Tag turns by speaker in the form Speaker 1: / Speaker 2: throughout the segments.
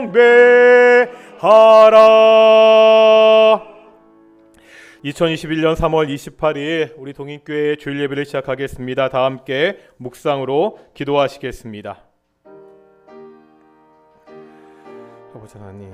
Speaker 1: 경배하라. 2021년 3월 28일 우리 동인교회 주일 예배를 시작하겠습니다. 다 함께 묵상으로 기도하시겠습니다. 아버지 하나님,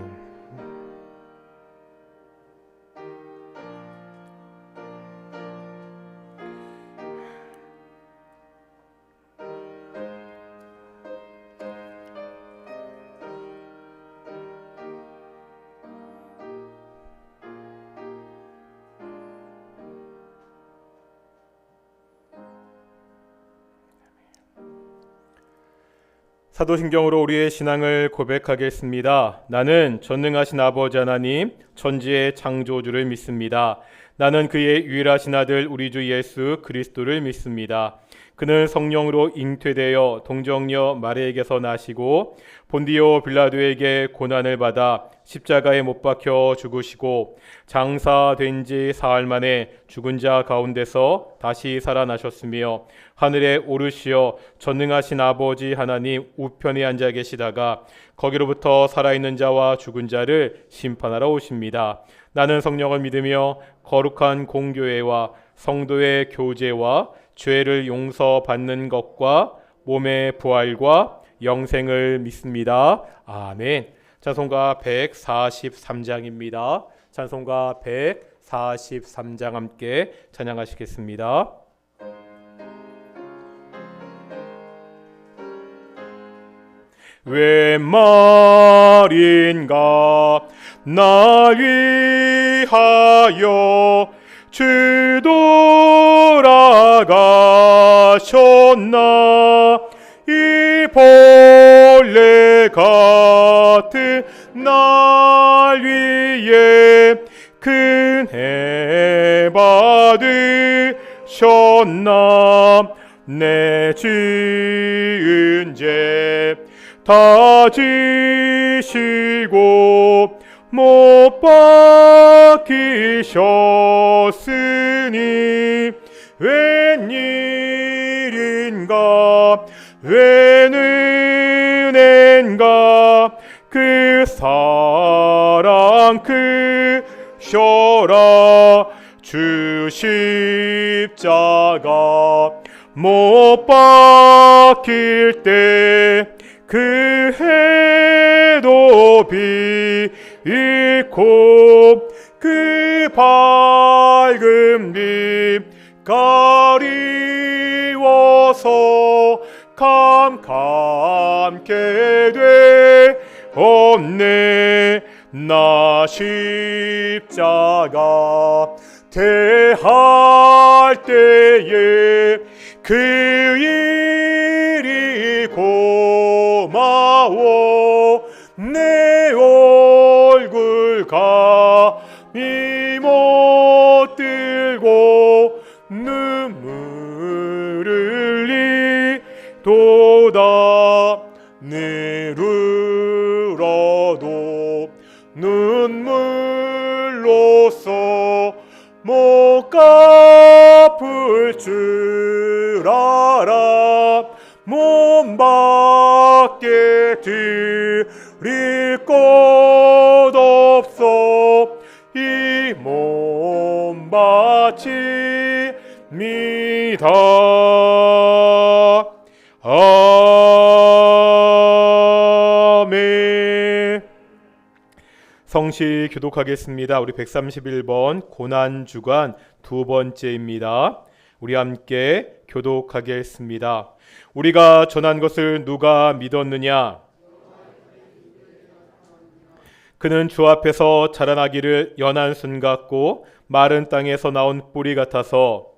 Speaker 1: 사도신경으로 우리의 신앙을 고백하겠습니다. 나는 전능하신 아버지 하나님, 천지의 창조주를 믿습니다. 나는 그의 유일하신 아들 우리 주 예수 그리스도를 믿습니다. 그는 성령으로 잉태되어 동정녀 마리에게서 나시고 본디오 빌라도에게 고난을 받아 십자가에 못 박혀 죽으시고 장사된 지 사흘 만에 죽은 자 가운데서 다시 살아나셨으며 하늘에 오르시어 전능하신 아버지 하나님 우편에 앉아 계시다가 거기로부터 살아있는 자와 죽은 자를 심판하러 오십니다. 나는 성령을 믿으며 거룩한 공교회와 성도의 교제와 죄를 용서받는 것과 몸의 부활과 영생을 믿습니다. 아멘. 찬송가 143장입니다. 찬송가 143장 함께 찬양하시겠습니다. 왜 말인가 나 위하여 주 돌아가셨나. 이 벌레 같은 날 위에 은혜 받으셨나. 내 지은 죄 다 지시고 못 박히셨으니 웬일인가 웬 은혜인가 그 사랑 크셔라. 주 십자가 못 박힐 때 그 해도 비있고 그 밝은 빛 가리워서 캄캄케 되었네. 나 십자가 대할 때에 그 일이 고마워. 내 얼굴 감히 못 들고 눈물 흘리도다. 내르러도 눈물로써 못 갚을 줄 알아. 몸밖에 드릴 것 없어 이 몸 바칩니다. 아멘. 성시 교독하겠습니다. 우리 131번 고난주간 두 번째입니다. 우리 함께 교독하겠습니다. 우리가 전한 것을 누가 믿었느냐? 그는 주 앞에서 자라나기를 연한 순 같고 마른 땅에서 나온 뿌리 같아서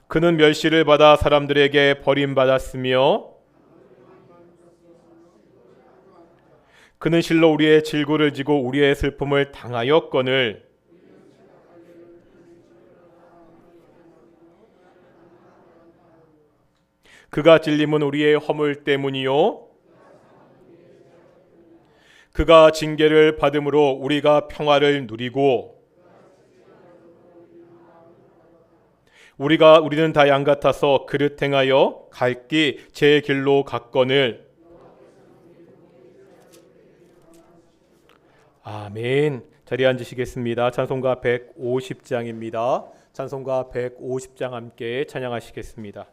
Speaker 1: 그는 멸시를 받아 사람들에게 버림받았으며 그는 실로 우리의 질고를 지고 우리의 슬픔을 당하였거늘 그가 찔림은 우리의 허물 때문이요 그가 징계를 받음으로 우리가 평화를 누리고 우리는 다 양 같아서 그릇 행하여 갈기 제 길로 갔거늘. 아멘. 자리에 앉으시겠습니다. 찬송가 150장입니다. 찬송가 150장 함께 찬양하시겠습니다.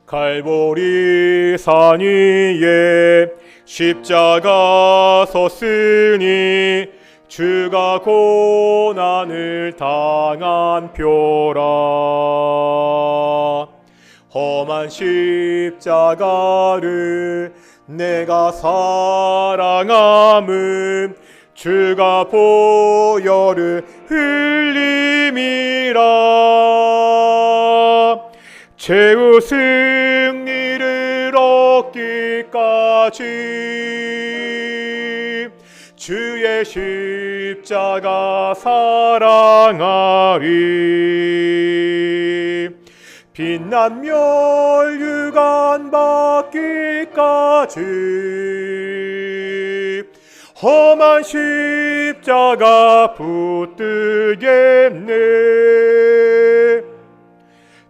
Speaker 1: 갈보리 산 위에 십자가 섰으니 주가 고난을 당한 표라. 험한 십자가를 내가 사랑함은 주가 보혈을 흘림이라. 최후 승리를 얻기까지 주의 십자가 사랑하리. 빛난 멸류관 받기까지 험한 십자가 붙들겠네.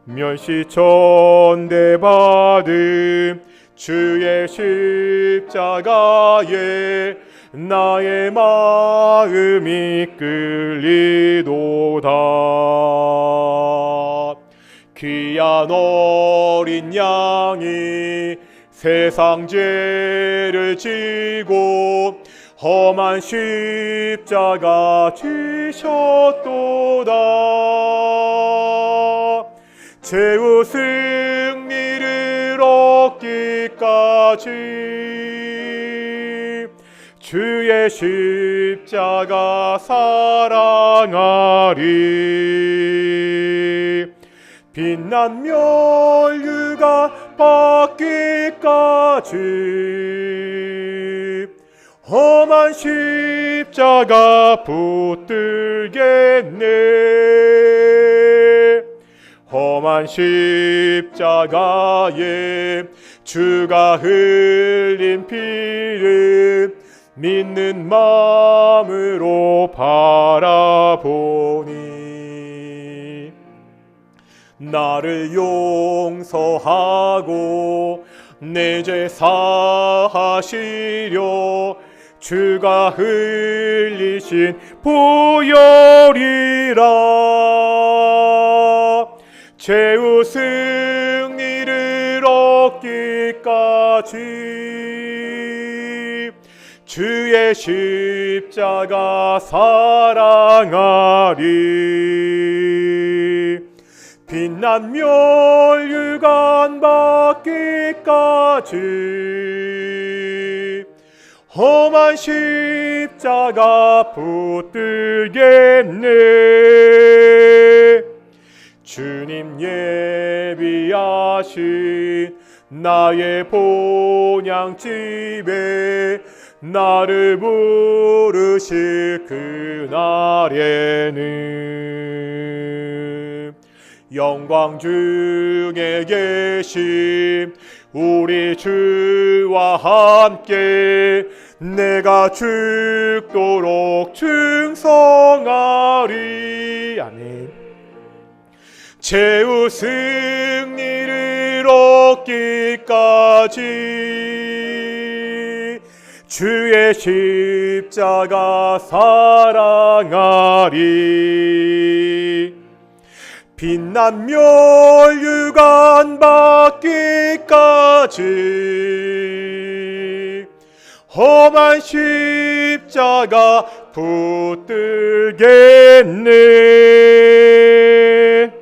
Speaker 1: 멸시천대 받음 주의 십자가에 나의 마음이 끌리도다. 귀한 어린 양이 세상 죄를 지고 험한 십자가 지셨도다. 최후 승리를 얻기까지 주의 십자가 사랑하리. 빛난 멸류관 받기까지 험한 십자가 붙들겠네. 험한 십자가에 주가 흘린 피를 믿는 마음으로 바라보니 나를 용서하고 내 죄 사하시려 주가 흘리신 보혈이라. 최후 승리를 얻기까지 주의 십자가 사랑하리. 빛난 멸류관 받기까지 험한 십자가 붙들겠네. 주님 예비하신 나의 본향집에 나를 부르실 그날에는 영광 중에 계신 우리 주와 함께 내가 죽도록 충성하리. 아멘. 최후 승리를 얻기까지 주의 십자가 사랑하리. 빛난 멸류관 받기까지 험한 십자가 붙들겠네.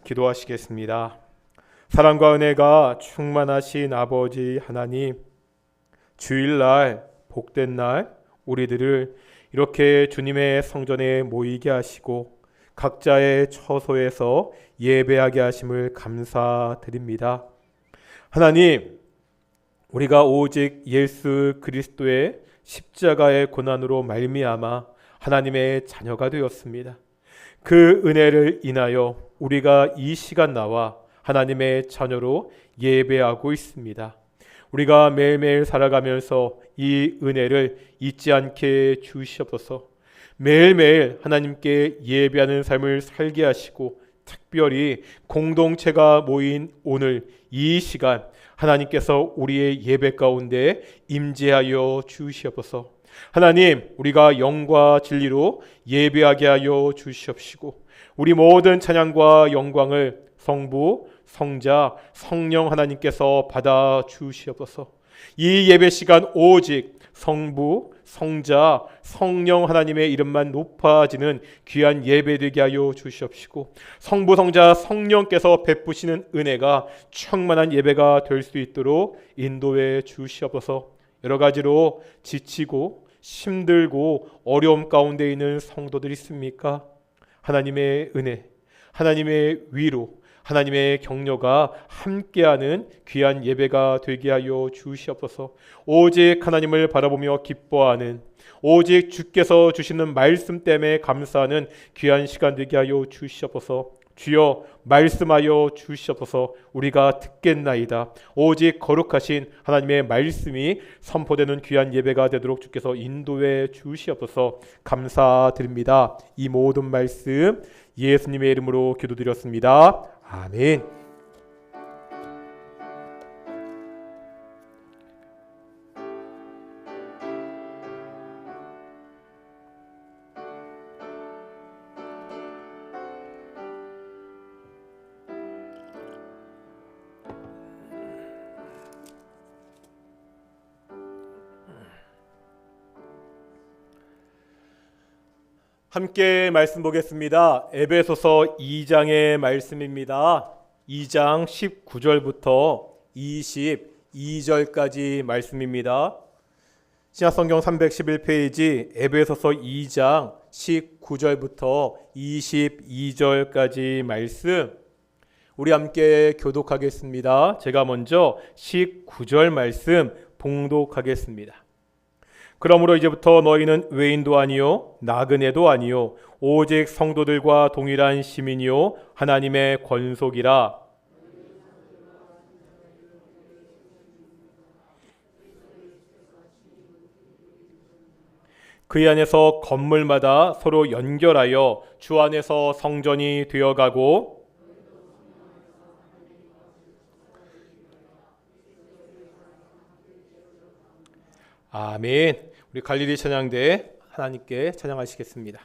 Speaker 1: 기도하시겠습니다. 사랑과 은혜가 충만하신 아버지 하나님, 주일날 복된 날 우리들을 이렇게 주님의 성전에 모이게 하시고 각자의 처소에서 예배하게 하심을 감사드립니다. 하나님, 우리가 오직 예수 그리스도의 십자가의 고난으로 말미암아 하나님의 자녀가 되었습니다. 그 은혜를 인하여 우리가 이 시간 나와 하나님의 자녀로 예배하고 있습니다. 우리가 매일매일 살아가면서 이 은혜를 잊지 않게 주시옵소서. 매일매일 하나님께 예배하는 삶을 살게 하시고, 특별히 공동체가 모인 오늘 이 시간 하나님께서 우리의 예배 가운데 임재하여 주시옵소서. 하나님, 우리가 영과 진리로 예배하게 하여 주시옵시고, 우리 모든 찬양과 영광을 성부, 성자, 성령 하나님께서 받아 주시옵소서. 이 예배 시간 오직 성부, 성자, 성령 하나님의 이름만 높아지는 귀한 예배 되게 하여 주시옵시고, 성부, 성자, 성령께서 베푸시는 은혜가 충만한 예배가 될 수 있도록 인도해 주시옵소서. 여러 가지로 지치고 힘들고 어려움 가운데 있는 성도들이 있습니까? 하나님의 은혜, 하나님의 위로, 하나님의 격려가 함께하는 귀한 예배가 되게 하여 주시옵소서. 오직 하나님을 바라보며 기뻐하는, 오직 주께서 주시는 말씀 때문에 감사하는 귀한 시간 되게 하여 주시옵소서. 주여 말씀하여 주시옵소서. 우리가 듣겠나이다. 오직 거룩하신 하나님의 말씀이 선포되는 귀한 예배가 되도록 주께서 인도해 주시옵소서. 감사드립니다. 이 모든 말씀 예수님의 이름으로 기도드렸습니다. 아멘. 함께 말씀 보겠습니다. 에베소서 2장의 말씀입니다. 2장 19절부터 22절까지 말씀입니다. 신약성경 311페이지 에베소서 2장 19절부터 22절까지 말씀, 우리 함께 교독하겠습니다. 제가 먼저 19절 말씀 봉독하겠습니다. 그러므로 이제부터 너희는 외인도 아니요 나그네도 아니요 오직 성도들과 동일한 시민이요 하나님의 권속이라. 그 안에서 건물마다 서로 연결하여 주 안에서 성전이 되어가고, 아멘. 우리 갈릴리 찬양대 하나님께 찬양하시겠습니다.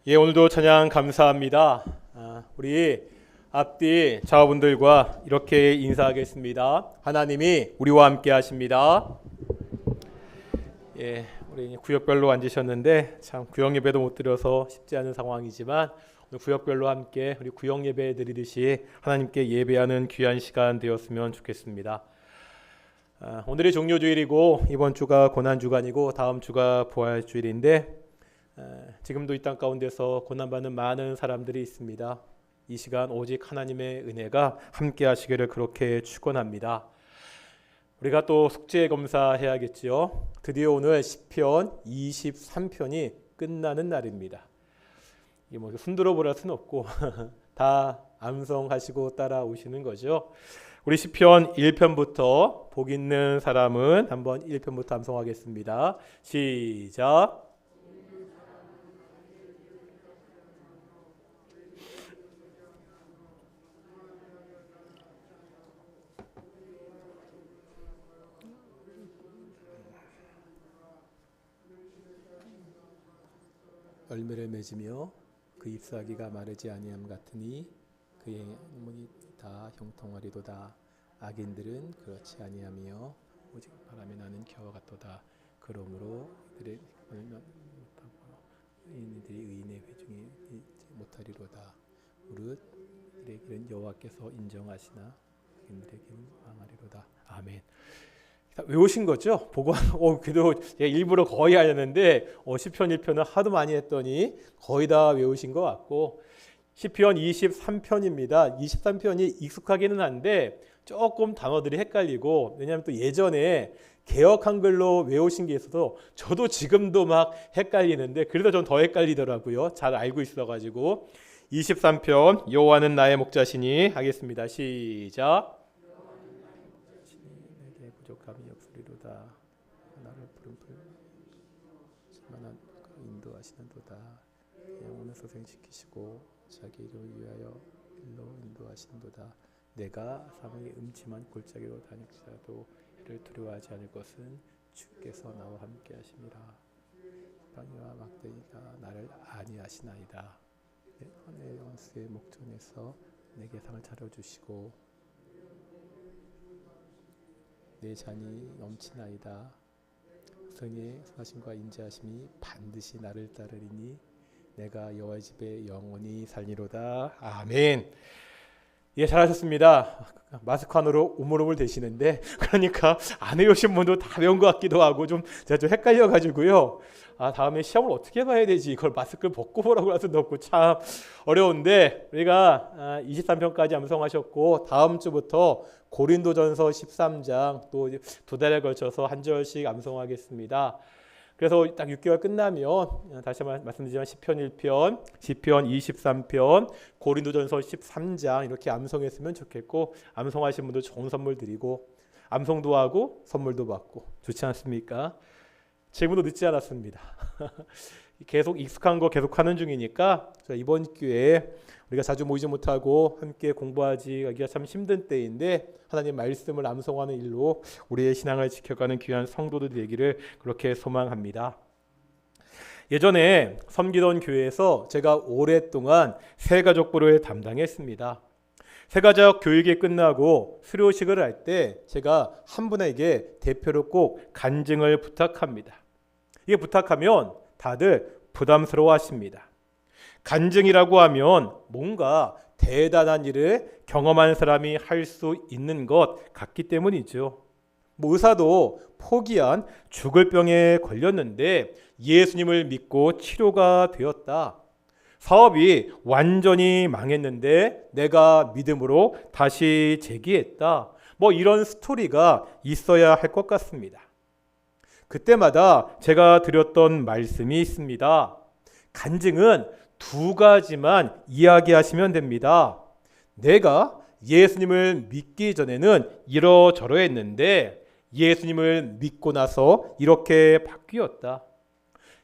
Speaker 1: 예, 오늘도 찬양 감사합니다. 우리 앞뒤 자화분들과 이렇게 인사하겠습니다. 하나님이 우리와 함께 하십니다. 예, 우리 구역별로 앉으셨는데 참 구역 예배도 못 드려서 쉽지 않은 상황이지만 오늘 구역별로 함께 우리 구역 예배 드리듯이 하나님께 예배하는 귀한 시간 되었으면 좋겠습니다. 오늘이 종료주일이고 이번 주가 고난주간이고 다음 주가 부활주일인데 지금도 이 땅 가운데서 고난받는 많은 사람들이 있습니다. 이 시간 오직 하나님의 은혜가 함께 하시기를 그렇게 축원합니다. 우리가 또 숙제 검사해야겠지요. 드디어 오늘 시편 23편이 끝나는 날입니다. 이게 뭐 손들어 보랄 수는 없고 다 암송하시고 따라오시는 거죠. 우리 시편 1편부터 복 있는 사람은 한번 1편부터 암송하겠습니다. 시작. 열매를 맺으며 그 잎사귀가 마르지 아니함 같으니 그의 문이 다 형통하리도다. 악인들은 그렇지 아니하며 오직 바람에 나는 겨와 같도다. 그러므로 이들의 이들이 의인의 회중이 못하리로다. 무릇 이들의 길은 여호와께서 인정하시나 악인들의 길은 망하리로다. 아멘. 외우신 거죠? 보고 그래도 일부러 거의 하였는데 시편 1편은 하도 많이 했더니 거의 다 외우신 것 같고 시편 23편입니다. 23편이 익숙하기는 한데 조금 단어들이 헷갈리고 왜냐하면 또 예전에 개역 한글로 외우신 게 있어서 저도 지금도 막 헷갈리는데 그래도 전 더 헷갈리더라고요. 잘 알고 있어가지고 23편 여호와는 나의 목자시니 하겠습니다. 시작. 부족함이 없으리로다. 나를 푸른 풀만한 인도하시는도다. 영혼을 소생시키시고 자기 이름을 위하여 일로 인도하시는도다. 내가 사망의 음침한 골짜기로 다닐지라도 해를 두려워하지 않을 것은 주께서 나와 함께 하심이라. 방이와 막대기가 나를 안위하시나이다. 내 원수의 목전에서 내게 상을 차려주시고 내 잔이 넘치나이다. 성의 선하심과 인자하심이 반드시 나를 따르리니 내가 여호와의 집에 영원히 살리로다. 아멘. 예, 잘하셨습니다. 마스크 안으로 우물우물 대시는데 그러니까 안 외우신 분도 다 외운 것 같기도 하고 제가 좀 헷갈려가지고요. 다음에 시험을 어떻게 봐야 되지? 이걸 마스크를 벗고 보라고 할 수도 없고 참 어려운데 우리가 23편까지 암송하셨고 다음 주부터 고린도전서 13장 또 두 달에 걸쳐서 한 절씩 암송하겠습니다. 그래서 딱 6개월 끝나면 다시 말씀드리지만 시편 1편, 시편 23편, 고린도전서 13장 이렇게 암송했으면 좋겠고 암송하신 분들 좋은 선물 드리고 암송도 하고 선물도 받고 좋지 않습니까? 지금도 늦지 않았습니다. 계속 익숙한 거 계속 하는 중이니까 이번 기회에 우리가 자주 모이지 못하고 함께 공부하기가 참 힘든 때인데 하나님 말씀을 암송하는 일로 우리의 신앙을 지켜가는 귀한 성도들 되기를 그렇게 소망합니다. 예전에 섬기던 교회에서 제가 오랫동안 새가족부를 담당했습니다. 새가족 교육이 끝나고 수료식을 할 때 제가 한 분에게 대표로 꼭 간증을 부탁합니다. 이게 부탁하면 다들 부담스러워 하십니다. 간증이라고 하면 뭔가 대단한 일을 경험한 사람이 할 수 있는 것 같기 때문이죠. 의사도 포기한 죽을 병에 걸렸는데 예수님을 믿고 치료가 되었다. 사업이 완전히 망했는데 내가 믿음으로 다시 재기했다. 이런 스토리가 있어야 할 것 같습니다. 그때마다 제가 드렸던 말씀이 있습니다. 간증은 두 가지만 이야기하시면 됩니다. 내가 예수님을 믿기 전에는 이러저러했는데 예수님을 믿고 나서 이렇게 바뀌었다.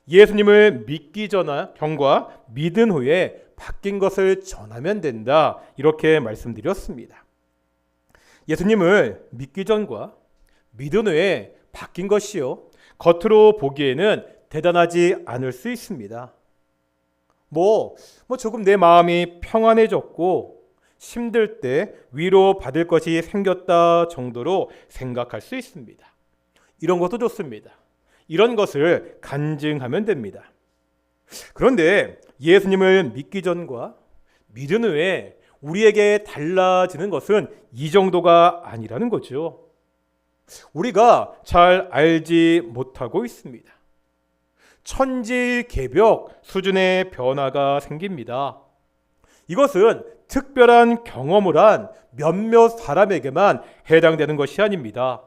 Speaker 1: 예수님을 믿기 전과 믿은 후에 바뀐 것을 전하면 된다. 이렇게 말씀드렸습니다. 예수님을 믿기 전과 믿은 후에 바뀐 것이요. 겉으로 보기에는 대단하지 않을 수 있습니다. 조금 내 마음이 평안해졌고 힘들 때 위로 받을 것이 생겼다 정도로 생각할 수 있습니다. 이런 것도 좋습니다. 이런 것을 간증하면 됩니다. 그런데 예수님을 믿기 전과 믿은 후에 우리에게 달라지는 것은 이 정도가 아니라는 거죠. 우리가 잘 알지 못하고 있습니다. 천지개벽 수준의 변화가 생깁니다. 이것은 특별한 경험을 한 몇몇 사람에게만 해당되는 것이 아닙니다.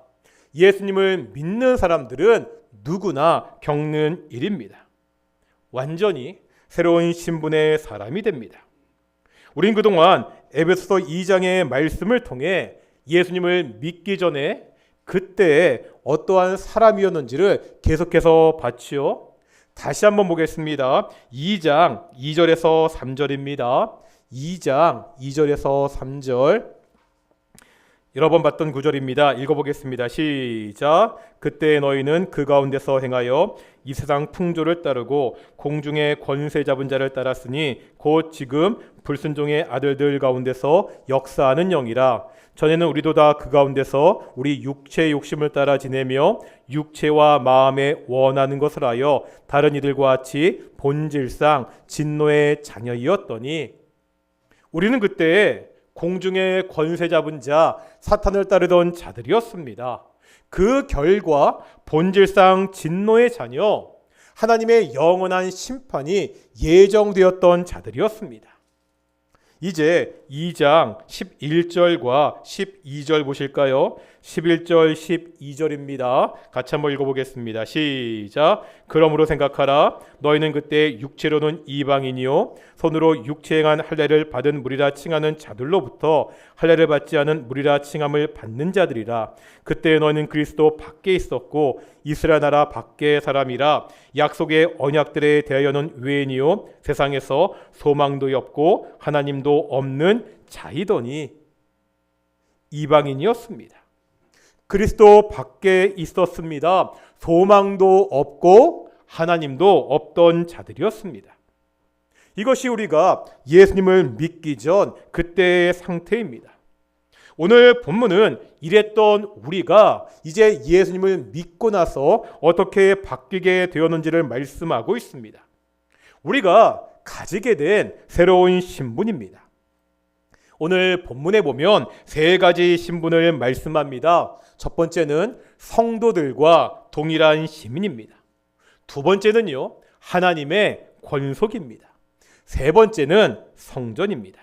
Speaker 1: 예수님을 믿는 사람들은 누구나 겪는 일입니다. 완전히 새로운 신분의 사람이 됩니다. 우린 그동안 에베소서 2장의 말씀을 통해 예수님을 믿기 전에 그때 어떠한 사람이었는지를 계속해서 봤지요. 다시 한번 보겠습니다. 2장 2절에서 3절입니다. 2장 2절에서 3절 여러 번 봤던 구절입니다. 읽어보겠습니다. 시작. 그때 너희는 그 가운데서 행하여 이 세상 풍조를 따르고 공중의 권세 잡은 자를 따랐으니 곧 지금 불순종의 아들들 가운데서 역사하는 영이라. 전에는 우리도 다 그 가운데서 우리 육체의 욕심을 따라 지내며 육체와 마음에 원하는 것을 하여 다른 이들과 같이 본질상 진노의 자녀이었더니 우리는 그때 공중의 권세 잡은 자 사탄을 따르던 자들이었습니다. 그 결과 본질상 진노의 자녀, 하나님의 영원한 심판이 예정되었던 자들이었습니다. 이제 2장 11절과 12절 보실까요? 11절 12절입니다. 같이 한번 읽어보겠습니다. 시작. 그러므로 생각하라. 너희는 그때 육체로는 이방인이요 손으로 육체 행한 할례를 받은 무리라 칭하는 자들로부터 할례를 받지 않은 무리라 칭함을 받는 자들이라. 그때 너희는 그리스도 밖에 있었고 이스라엘 나라 밖의 사람이라. 약속의 언약들에 대하여는 외인이요 세상에서 소망도 없고 하나님도 없는 자이더니 이방인이었습니다. 그리스도 밖에 있었습니다. 소망도 없고 하나님도 없던 자들이었습니다. 이것이 우리가 예수님을 믿기 전 그때의 상태입니다. 오늘 본문은 이랬던 우리가 이제 예수님을 믿고 나서 어떻게 바뀌게 되었는지를 말씀하고 있습니다. 우리가 가지게 된 새로운 신분입니다. 오늘 본문에 보면 세 가지 신분을 말씀합니다. 첫 번째는 성도들과 동일한 시민입니다. 두 번째는요, 하나님의 권속입니다. 세 번째는 성전입니다.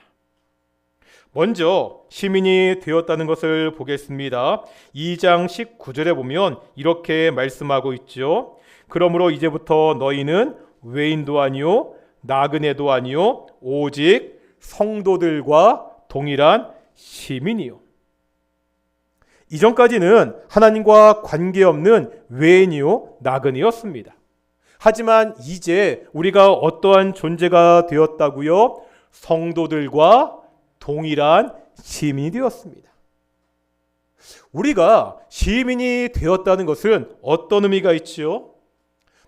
Speaker 1: 먼저 시민이 되었다는 것을 보겠습니다. 2장 19절에 보면 이렇게 말씀하고 있죠. 그러므로 이제부터 너희는 외인도 아니요 나그네도 아니요 오직 성도들과 동일한 시민이요. 이전까지는 하나님과 관계없는 외인이요 나그네였습니다. 하지만 이제 우리가 어떠한 존재가 되었다고요? 성도들과 동일한 시민이 되었습니다. 우리가 시민이 되었다는 것은 어떤 의미가 있지요?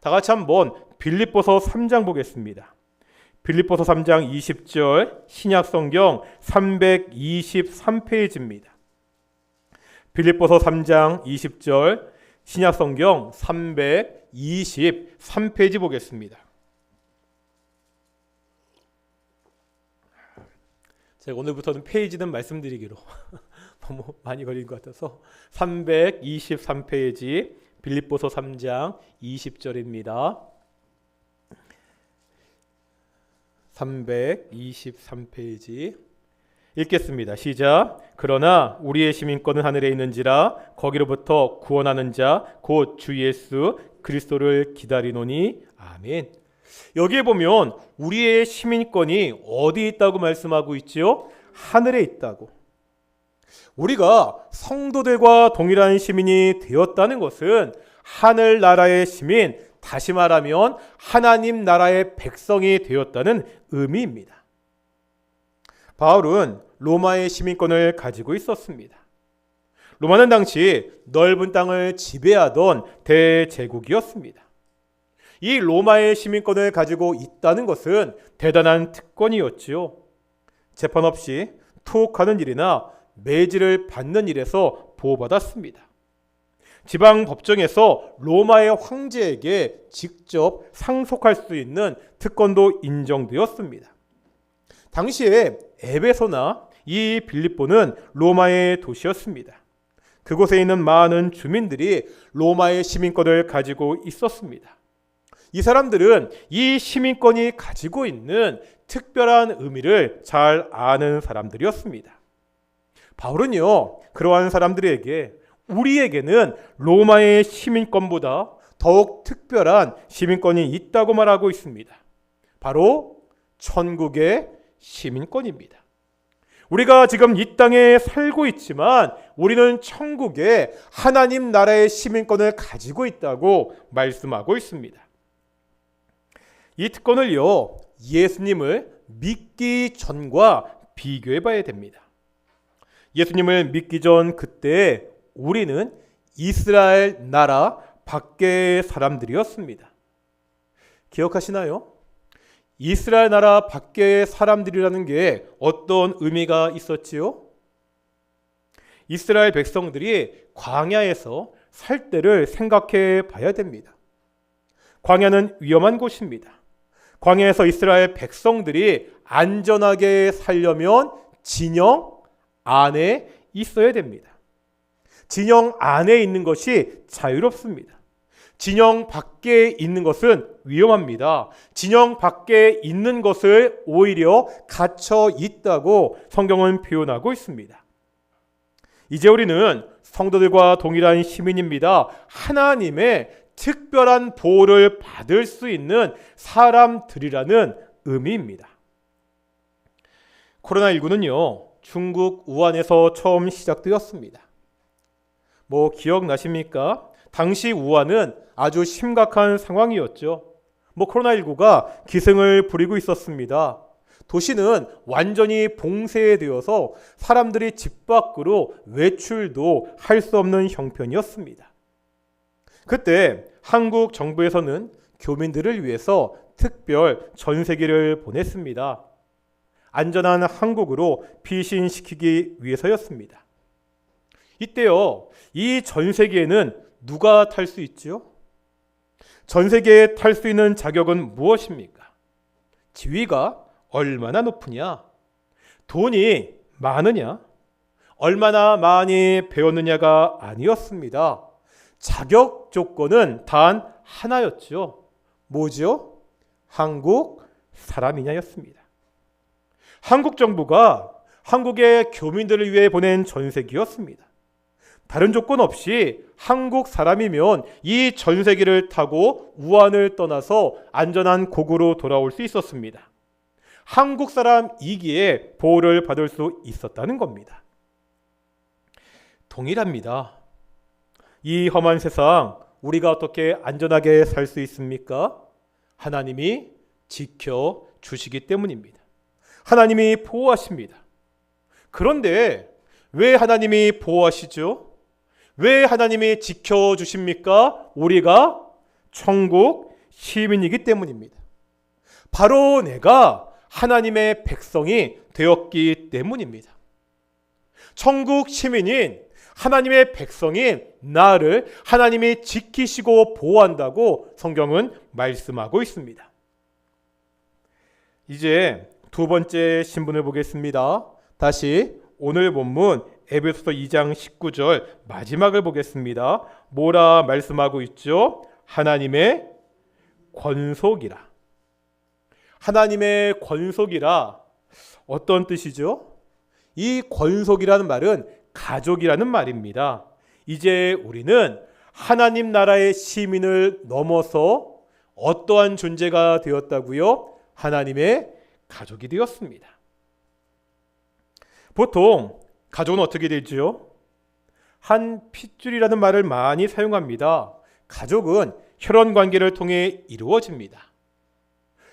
Speaker 1: 다 같이 한번 빌립보서 3장 보겠습니다. 빌립보서 3장 20절 신약성경 323페이지입니다. 빌립보서 3장 20절 신약성경 323페이지 보겠습니다. 제가 오늘부터는 페이지는 말씀드리기로 너무 많이 걸린 것 같아서 323페이지 빌립보서 3장 20절입니다. 323페이지 읽겠습니다. 시작. 그러나 우리의 시민권은 하늘에 있는지라 거기로부터 구원하는 자 곧 주 예수 그리스도를 기다리노니 아멘. 여기에 보면 우리의 시민권이 어디 있다고 말씀하고 있지요? 하늘에 있다고. 우리가 성도들과 동일한 시민이 되었다는 것은 하늘나라의 시민, 다시 말하면 하나님 나라의 백성이 되었다는 의미입니다. 바울은 로마의 시민권을 가지고 있었습니다. 로마는 당시 넓은 땅을 지배하던 대제국이었습니다. 이 로마의 시민권을 가지고 있다는 것은 대단한 특권이었지요. 재판 없이 투옥하는 일이나 매질을 받는 일에서 보호받았습니다. 지방 법정에서 로마의 황제에게 직접 상속할 수 있는 특권도 인정되었습니다. 당시에 에베소나 이 빌립보는 로마의 도시였습니다. 그곳에 있는 많은 주민들이 로마의 시민권을 가지고 있었습니다. 이 사람들은 이 시민권이 가지고 있는 특별한 의미를 잘 아는 사람들이었습니다. 바울은요, 그러한 사람들에게 우리에게는 로마의 시민권보다 더욱 특별한 시민권이 있다고 말하고 있습니다. 바로 천국의 시민권입니다. 우리가 지금 이 땅에 살고 있지만 우리는 천국의 하나님 나라의 시민권을 가지고 있다고 말씀하고 있습니다. 이 특권을요, 예수님을 믿기 전과 비교해 봐야 됩니다. 예수님을 믿기 전 그때 우리는 이스라엘 나라 밖의 사람들이었습니다. 기억하시나요? 이스라엘 나라 밖의 사람들이라는 게 어떤 의미가 있었지요? 이스라엘 백성들이 광야에서 살 때를 생각해 봐야 됩니다. 광야는 위험한 곳입니다. 광야에서 이스라엘 백성들이 안전하게 살려면 진영 안에 있어야 됩니다. 진영 안에 있는 것이 자유롭습니다. 진영 밖에 있는 것은 위험합니다. 진영 밖에 있는 것을 오히려 갇혀 있다고 성경은 표현하고 있습니다. 이제 우리는 성도들과 동일한 시민입니다. 하나님의 특별한 보호를 받을 수 있는 사람들이라는 의미입니다. 코로나19는요, 중국 우한에서 처음 시작되었습니다. 기억나십니까? 당시 우한은 아주 심각한 상황이었죠. 코로나19가 기승을 부리고 있었습니다. 도시는 완전히 봉쇄되어서 사람들이 집 밖으로 외출도 할 수 없는 형편이었습니다. 그때 한국 정부에서는 교민들을 위해서 특별 전세기를 보냈습니다. 안전한 한국으로 피신시키기 위해서였습니다. 이때요, 이 전세기에는 누가 탈 수 있죠? 전세기에 탈 수 있는 자격은 무엇입니까? 지위가 얼마나 높으냐? 돈이 많으냐? 얼마나 많이 배웠느냐가 아니었습니다. 자격 조건은 단 하나였죠. 뭐죠? 한국 사람이냐였습니다. 한국 정부가 한국의 교민들을 위해 보낸 전세기였습니다. 다른 조건 없이 한국 사람이면 이 전세기를 타고 우한을 떠나서 안전한 고국으로 돌아올 수 있었습니다. 한국 사람이기에 보호를 받을 수 있었다는 겁니다. 동일합니다. 이 험한 세상 우리가 어떻게 안전하게 살 수 있습니까? 하나님이 지켜주시기 때문입니다. 하나님이 보호하십니다. 그런데 왜 하나님이 보호하시죠? 왜 하나님이 지켜주십니까? 우리가 천국 시민이기 때문입니다. 바로 내가 하나님의 백성이 되었기 때문입니다. 천국 시민인 하나님의 백성인 나를 하나님이 지키시고 보호한다고 성경은 말씀하고 있습니다. 이제 두 번째 신분을 보겠습니다. 다시 오늘 본문 에베소서 2장 19절 마지막을 보겠습니다. 뭐라 말씀하고 있죠? 하나님의 권속이라. 하나님의 권속이라 어떤 뜻이죠? 이 권속이라는 말은 가족이라는 말입니다. 이제 우리는 하나님 나라의 시민을 넘어서 어떠한 존재가 되었다고요? 하나님의 가족이 되었습니다. 보통 가족은 어떻게 되죠? 한 핏줄이라는 말을 많이 사용합니다. 가족은 혈연 관계를 통해 이루어집니다.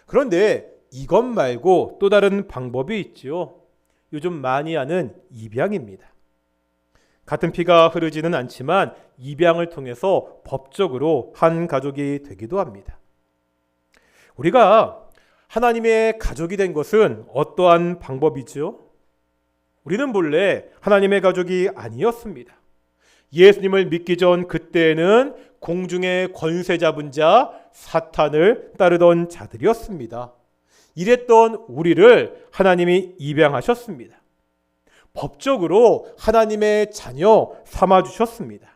Speaker 1: 그런데 이것 말고 또 다른 방법이 있죠. 요즘 많이 하는 입양입니다. 같은 피가 흐르지는 않지만 입양을 통해서 법적으로 한 가족이 되기도 합니다. 우리가 하나님의 가족이 된 것은 어떠한 방법이죠? 우리는 본래 하나님의 가족이 아니었습니다. 예수님을 믿기 전 그때는 공중의 권세 잡은 자 사탄을 따르던 자들이었습니다. 이랬던 우리를 하나님이 입양하셨습니다. 법적으로 하나님의 자녀 삼아주셨습니다.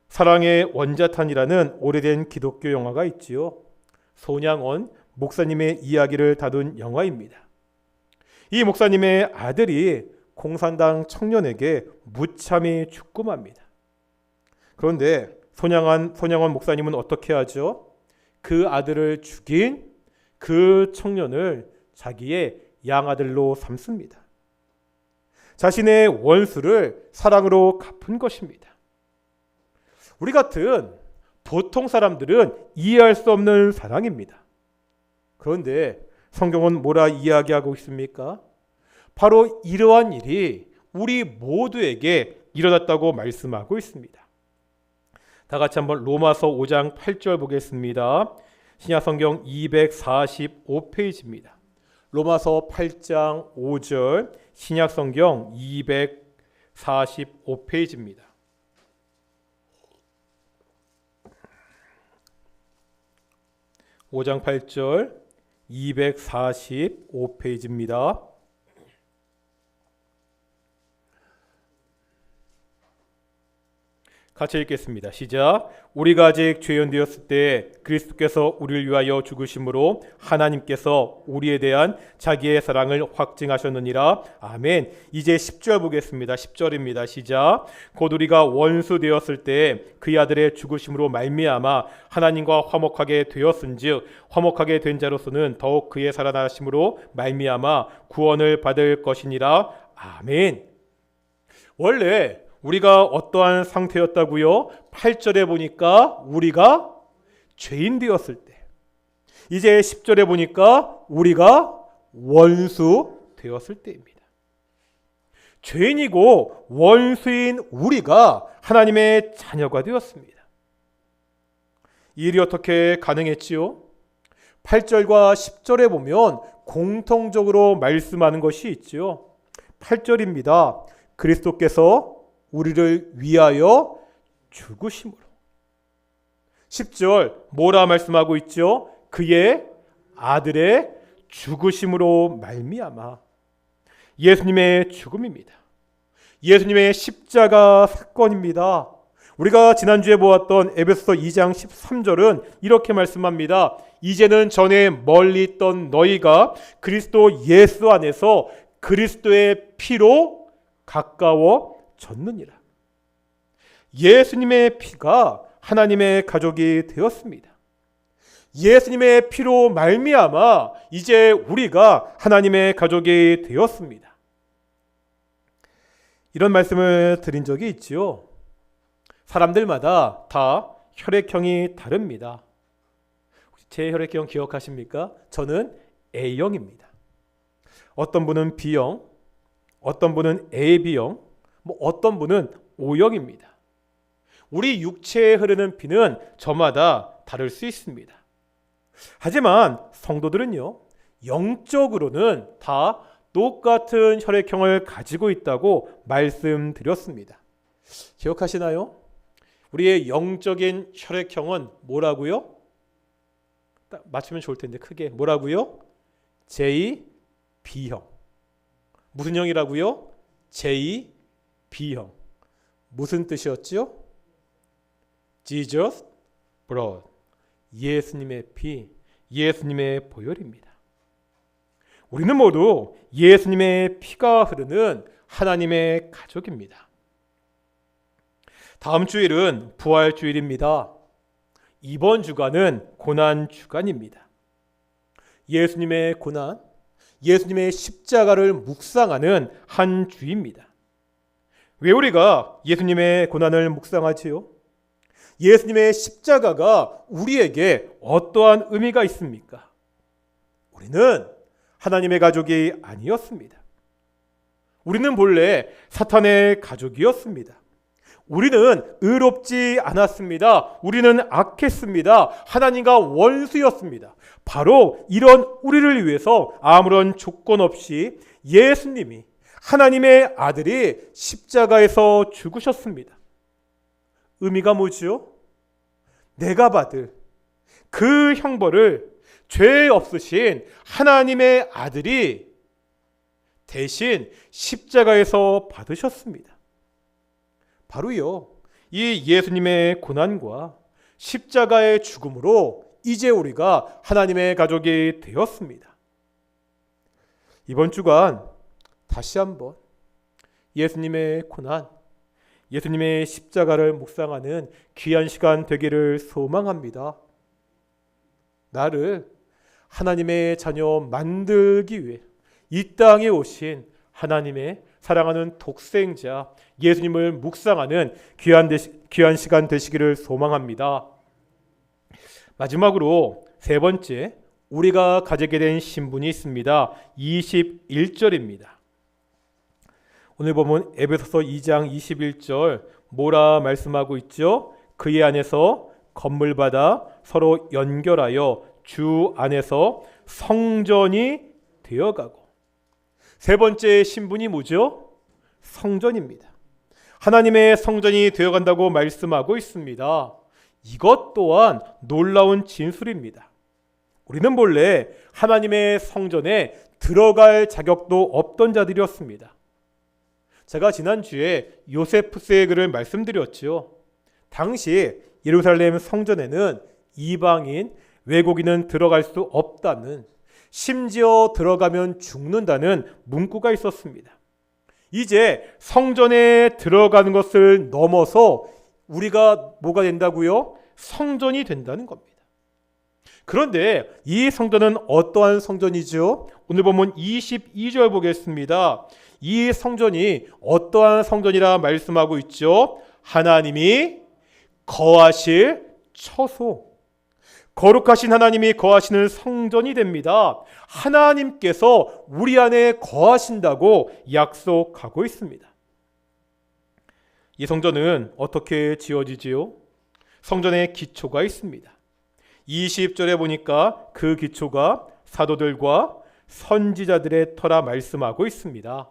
Speaker 1: 사랑의 원자탄이라는 오래된 기독교 영화가 있지요. 손양원 목사님의 이야기를 다룬 영화입니다. 이 목사님의 아들이 공산당 청년에게 무참히 죽고 맙니다. 그런데 손양원 목사님은 어떻게 하죠? 그 아들을 죽인 그 청년을 자기의 양아들로 삼습니다. 자신의 원수를 사랑으로 갚은 것입니다. 우리 같은 보통 사람들은 이해할 수 없는 사랑입니다. 그런데 성경은 뭐라 이야기하고 있습니까? 바로 이러한 일이 우리 모두에게 일어났다고 말씀하고 있습니다. 다 같이 한번 로마서 5장 8절 보겠습니다. 신약성경 245페이지입니다. 로마서 8장 5절 신약성경 245페이지입니다. (5장 8절) 245페이지입니다. 같이 읽겠습니다. 시작. 우리가 아직 죄인 되었을 때 그리스도께서 우리를 위하여 죽으심으로 하나님께서 우리에 대한 자기의 사랑을 확증하셨느니라. 아멘. 이제 10절 보겠습니다. 10절입니다. 시작. 곧 우리가 원수 되었을 때 그의 아들의 죽으심으로 말미암아 하나님과 화목하게 되었은즉 화목하게 된 자로서는 더욱 그의 살아나심으로 말미암아 구원을 받을 것이니라. 아멘. 원래 우리가 어떠한 상태였다고요? 8절에 보니까 우리가 죄인 되었을 때, 이제 10절에 보니까 우리가 원수 되었을 때입니다. 죄인이고 원수인 우리가 하나님의 자녀가 되었습니다. 이 일이 어떻게 가능했지요? 8절과 10절에 보면 공통적으로 말씀하는 것이 있지요. 8절입니다. 그리스도께서 우리를 위하여 죽으심으로. 10절 뭐라 말씀하고 있죠? 그의 아들의 죽으심으로 말미암아. 예수님의 죽음입니다. 예수님의 십자가 사건입니다. 우리가 지난주에 보았던 에베소서 2장 13절은 이렇게 말씀합니다. 이제는 전에 멀리 있던 너희가 그리스도 예수 안에서 그리스도의 피로 가까워졌느니라. 예수님의 피가 하나님의 가족이 되었습니다. 예수님의 피로 말미암아 이제 우리가 하나님의 가족이 되었습니다. 이런 말씀을 드린 적이 있지요. 사람들마다 다 혈액형이 다릅니다. 혹시 제 혈액형 기억하십니까? 저는 A형입니다. 어떤 분은 B형, 어떤 분은 AB형, 어떤 분은 O형입니다. 우리 육체에 흐르는 피는 저마다 다를 수 있습니다. 하지만 성도들은요, 영적으로는 다 똑같은 혈액형을 가지고 있다고 말씀드렸습니다. 기억하시나요? 우리의 영적인 혈액형은 뭐라고요? 딱 맞추면 좋을 텐데 크게 뭐라고요? JB형. 무슨 형이라고요? JB형. 무슨 뜻이었지요? Jesus blood. 예수님의 피, 예수님의 보혈입니다. 우리는 모두 예수님의 피가 흐르는 하나님의 가족입니다. 다음 주일은 부활 주일입니다. 이번 주간은 고난 주간입니다. 예수님의 고난, 예수님의 십자가를 묵상하는 한 주입니다. 왜 우리가 예수님의 고난을 묵상하지요? 예수님의 십자가가 우리에게 어떠한 의미가 있습니까? 우리는 하나님의 가족이 아니었습니다. 우리는 본래 사탄의 가족이었습니다. 우리는 의롭지 않았습니다. 우리는 악했습니다. 하나님과 원수였습니다. 바로 이런 우리를 위해서 아무런 조건 없이 예수님이, 하나님의 아들이 십자가에서 죽으셨습니다. 의미가 뭐지요? 내가 받을 그 형벌을 죄 없으신 하나님의 아들이 대신 십자가에서 받으셨습니다. 바로요, 이 예수님의 고난과 십자가의 죽음으로 이제 우리가 하나님의 가족이 되었습니다. 이번 주간 다시 한번 예수님의 고난, 예수님의 십자가를 묵상하는 귀한 시간 되기를 소망합니다. 나를 하나님의 자녀 만들기 위해 이 땅에 오신 하나님의 사랑하는 독생자 예수님을 묵상하는 귀한 시간 되시기를 소망합니다. 마지막으로 세 번째, 우리가 가지게 된 신분이 있습니다. 21절입니다. 오늘 보면 에베소서 2장 21절 뭐라 말씀하고 있죠? 그의 안에서 건물 받아 서로 연결하여 주 안에서 성전이 되어가고. 세 번째 신분이 뭐죠? 성전입니다. 하나님의 성전이 되어간다고 말씀하고 있습니다. 이것 또한 놀라운 진술입니다. 우리는 본래 하나님의 성전에 들어갈 자격도 없던 자들이었습니다. 제가 지난주에 요세푸스의 글을 말씀드렸죠. 당시 예루살렘 성전에는 이방인, 외국인은 들어갈 수 없다는, 심지어 들어가면 죽는다는 문구가 있었습니다. 이제 성전에 들어가는 것을 넘어서 우리가 뭐가 된다고요? 성전이 된다는 겁니다. 그런데 이 성전은 어떠한 성전이죠? 오늘 보면 22절 보겠습니다. 이 성전이 어떠한 성전이라 말씀하고 있죠? 하나님이 거하실 처소, 거룩하신 하나님이 거하시는 성전이 됩니다. 하나님께서 우리 안에 거하신다고 약속하고 있습니다. 이 성전은 어떻게 지어지지요? 성전의 기초가 있습니다. 20절에 보니까 그 기초가 사도들과 선지자들의 터라 말씀하고 있습니다.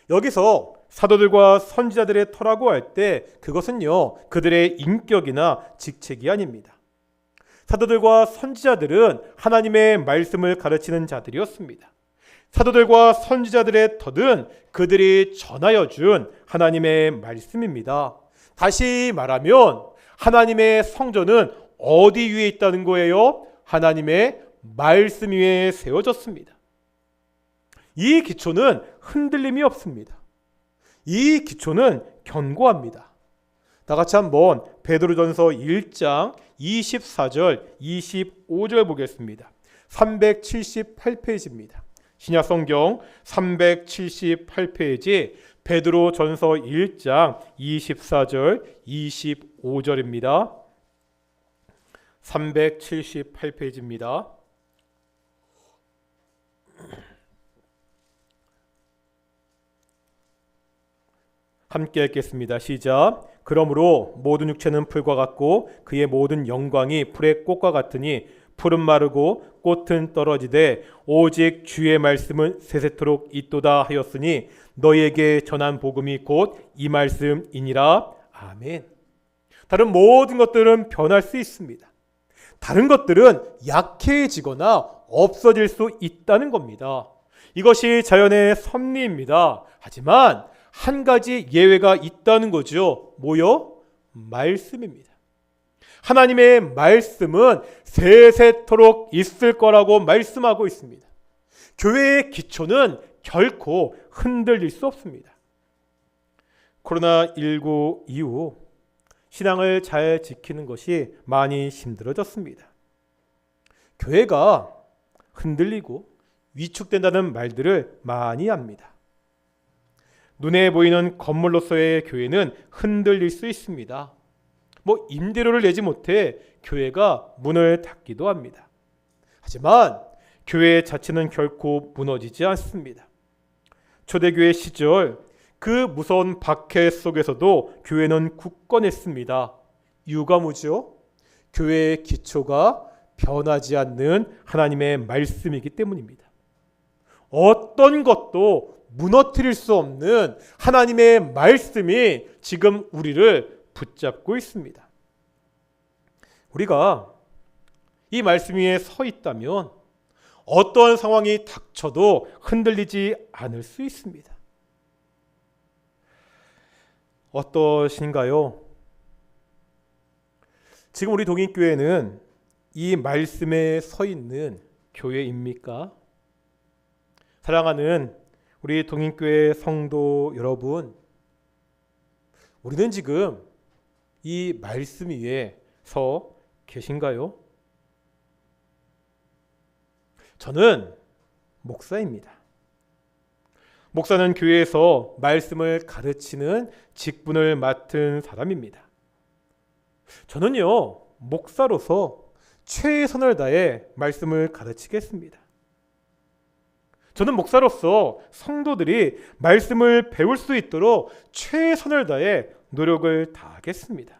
Speaker 1: 여기서 사도들과 선지자들의 터라고 할 때 그것은요, 그들의 인격이나 직책이 아닙니다. 사도들과 선지자들은 하나님의 말씀을 가르치는 자들이었습니다. 사도들과 선지자들의 덫은 그들이 전하여 준 하나님의 말씀입니다. 다시 말하면 하나님의 성전은 어디 위에 있다는 거예요? 하나님의 말씀 위에 세워졌습니다. 이 기초는 흔들림이 없습니다. 이 기초는 견고합니다. 다 같이 한번 베드로전서 1장 24절 25절 보겠습니다. 378페이지입니다. 신약성경 378페이지 베드로전서 1장 24절 25절입니다. 378페이지입니다. 함께 읽겠습니다. 시작. 그러므로 모든 육체는 풀과 같고 그의 모든 영광이 풀의 꽃과 같으니 풀은 마르고 꽃은 떨어지되 오직 주의 말씀은 세세토록 있도다 하였으니 너희에게 전한 복음이 곧 이 말씀이니라. 아멘. 다른 모든 것들은 변할 수 있습니다. 다른 것들은 약해지거나 없어질 수 있다는 겁니다. 이것이 자연의 섭리입니다. 하지만 한 가지 예외가 있다는 거죠. 뭐요? 말씀입니다. 하나님의 말씀은 세세토록 있을 거라고 말씀하고 있습니다. 교회의 기초는 결코 흔들릴 수 없습니다. 코로나19 이후 신앙을 잘 지키는 것이 많이 힘들어졌습니다. 교회가 흔들리고 위축된다는 말들을 많이 합니다. 눈에 보이는 건물로서의 교회는 흔들릴 수 있습니다. 임대료를 내지 못해 교회가 문을 닫기도 합니다. 하지만 교회 자체는 결코 무너지지 않습니다. 초대교회 시절 그 무서운 박해 속에서도 교회는 굳건했습니다. 이유가 뭐죠? 교회의 기초가 변하지 않는 하나님의 말씀이기 때문입니다. 어떤 것도 무너뜨릴 수 없는 하나님의 말씀이 지금 우리를 붙잡고 있습니다. 우리가 이 말씀 위에 서 있다면 어떤 상황이 닥쳐도 흔들리지 않을 수 있습니다. 어떠신가요? 지금 우리 동익교회는 이 말씀에 서 있는 교회입니까? 사랑하는 우리 동익교회 성도 여러분, 우리는 지금 이 말씀 위에 서 계신가요? 저는 목사입니다. 목사는 교회에서 말씀을 가르치는 직분을 맡은 사람입니다. 저는요, 목사로서 최선을 다해 말씀을 가르치겠습니다. 저는 목사로서 성도들이 말씀을 배울 수 있도록 최선을 다해 노력을 다하겠습니다.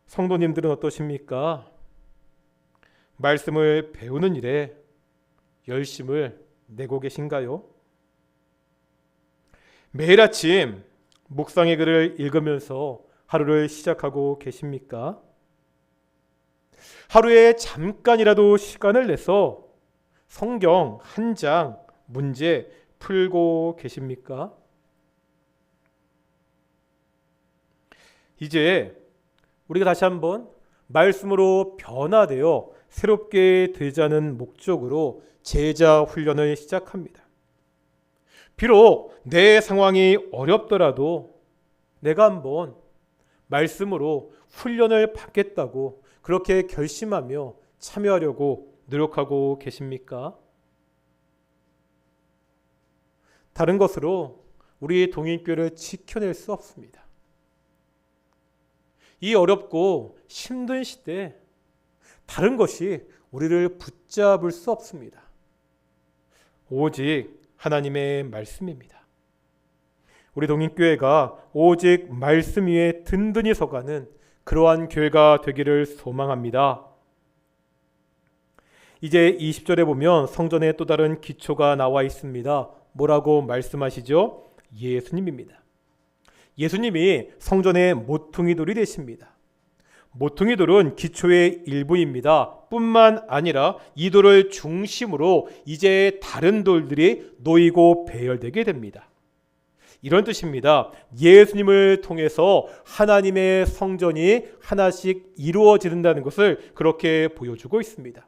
Speaker 1: 성도님들은 어떠십니까? 말씀을 배우는 일에 열심을 내고 계신가요? 매일 아침 묵상의 글을 읽으면서 하루를 시작하고 계십니까? 하루에 잠깐이라도 시간을 내서 성경 한 장 문제 풀고 계십니까? 이제 우리가 다시 한번 말씀으로 변화되어 새롭게 되자는 목적으로 제자 훈련을 시작합니다. 비록 내 상황이 어렵더라도 내가 한번 말씀으로 훈련을 받겠다고 그렇게 결심하며 참여하려고 노력하고 계십니까? 다른 것으로 우리 동익교회를 지켜낼 수 없습니다. 이 어렵고 힘든 시대에 다른 것이 우리를 붙잡을 수 없습니다. 오직 하나님의 말씀입니다. 우리 동익교회가 오직 말씀 위에 든든히 서가는 그러한 교회가 되기를 소망합니다. 이제 20절에 보면 성전에 또 다른 기초가 나와 있습니다. 뭐라고 말씀하시죠? 예수님입니다. 예수님이 성전의 모퉁이 돌이 되십니다. 모퉁이 돌은 기초의 일부입니다. 뿐만 아니라 이 돌을 중심으로 이제 다른 돌들이 놓이고 배열되게 됩니다. 이런 뜻입니다. 예수님을 통해서 하나님의 성전이 하나씩 이루어진다는 것을 그렇게 보여주고 있습니다.